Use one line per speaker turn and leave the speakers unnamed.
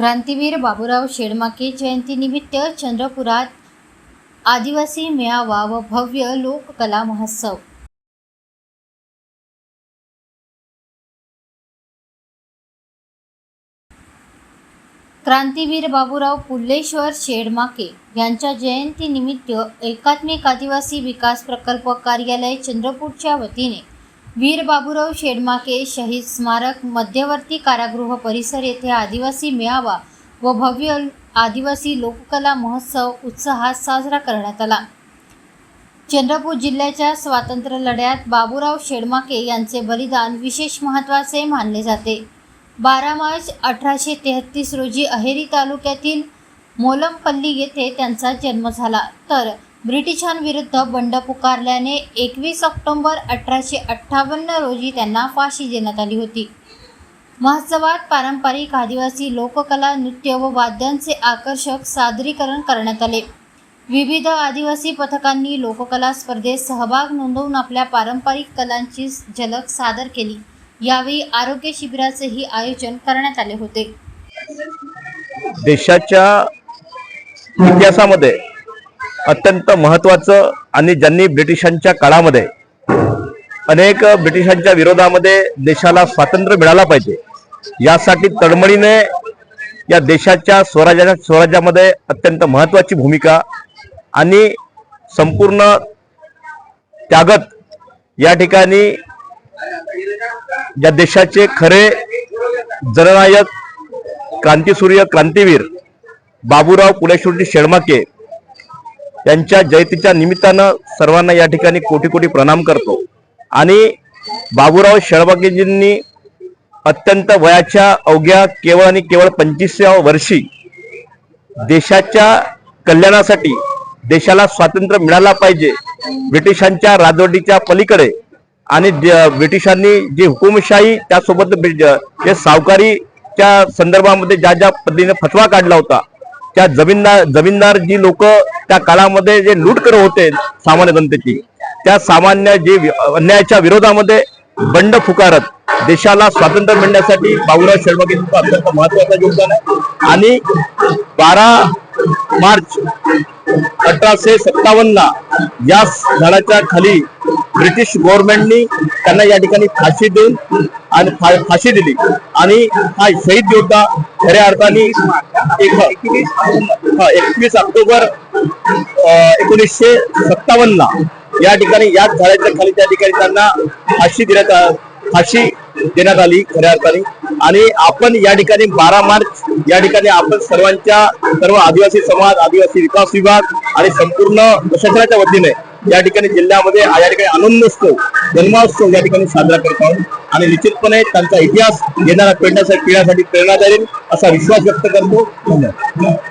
क्रांतीवीर बाबूराव शेडमाके जयंतीनिमित्त चंद्रपुरात आदिवासी मेळावा व भव्य लोककला महोत्सव। क्रांतीवीर बाबूराव पुल्लेश्वर शेडमाके यांच्या जयंतीनिमित्त एकात्मिक आदिवासी विकास प्रकल्प कार्यालय चंद्रपूरच्या वतीने वीर बाबूराव शेडमाके शहीद स्मारक मध्यवर्ती कारागृह परिसर येथे आदिवासी मेळावा व भव्य आदिवासी लोककला महोत्सव उत्साहात साजरा करण्यात आला। चंद्रपूर जिल्ह्याच्या स्वातंत्र्य लढ्यात बाबूराव शेडमाके यांचे बलिदान विशेष महत्त्वाचे मानले जाते। 12 मार्च 1833 रोजी अहेरी तालुक्यातील मोलमपल्ली येथे त्यांचा जन्म झाला, तर ब्रिटिशांविरुद्ध बंड पुकारल्याने 21 ऑक्टोबर 1858 रोजी त्यांना फाशी देण्यात आली होती। महोत्सवात पारंपरिक आदिवासी लोककला, नृत्य व वाद्यांचे आकर्षक सादरीकरण करण्यात आले। विविध आदिवासी पथकांनी लोककला स्पर्धेत सहभाग नोंदवून आपल्या पारंपरिक कलांची झलक सादर केली। यावेळी आरोग्य शिबिराचेही आयोजन करण्यात आले होते।
देशाच्या इतिहासामध्ये अत्यंत महत्त्वाचं आणि ज्यांनी ब्रिटिशांच्या काळामध्ये अनेक ब्रिटिशांच्या विरोधामध्ये देशाला स्वातंत्र्य मिळाला पाहिजे यासाठी तळमळीने या देशाच्या स्वराज्यामध्ये अत्यंत महत्त्वाची भूमिका आणि संपूर्ण त्यागत या ठिकाणी या देशाचे खरे जननायक क्रांतीसूर्य क्रांतीवीर बाबूराव पुल्लेश्वर शेडमाके यांच्या जयंतीच्या निमित्तानं सर्वांना या ठिकाणी कोटी कोटी प्रणाम करतो। आणि बाबूराव शेडमाकेजींनी अत्यंत वयाच्या अवघ्या केवळ आणि केवळ 25व्या वर्षी देशाच्या कल्याणासाठी, देशाला स्वातंत्र्य मिळाला पाहिजे, ब्रिटिशांच्या राजवटीच्या पलीकडे आणि ब्रिटिशांनी जी हुकुमशाही त्यासोबत जे सावकारीच्या संदर्भामध्ये ज्या ज्या पद्धतीने फतवा काढला होता, त्या जमीनदार जी लोक त्या काळामध्ये जे लूट करत होते सामान्य जनतेची, त्या सामान्य जे अन्यायाच्या विरोधामध्ये बंड पुकारत देशाला स्वातंत्र्य मिळण्यासाठी बाबूराव शेडमाके यांचं अत्यंत महत्त्वाचं योगदान आहे। आणि 12 मार्च 1857 या झाडाच्या खाली ब्रिटिश गव्हर्नमेंटनी त्यांना या ठिकाणी फाशी देऊन आणि फाशी दिली आणि हा शहीद योद्धा खऱ्या अर्थाने 21 ऑक्टोबर 1957 या ठिकाणी याच झाडाच्या खाली त्या ठिकाणी त्यांना फाशी देण्यात आली खऱ्या अर्थाने। आणि आपण या ठिकाणी 12 मार्च या ठिकाणी आपण सर्व आदिवासी समाज, आदिवासी विकास विभाग आणि संपूर्ण प्रशासनाच्या वतीने या ठिकाणी जिल्ह्यामध्ये या ठिकाणी आनंदोत्सव, जन्मोत्सव या ठिकाणी साजरा करत आहोत आणि निश्चितपणे त्यांचा इतिहास येणाऱ्या पिढ्यांसाठी प्रेरणा देईल असा विश्वास व्यक्त करतो। धन्यवाद।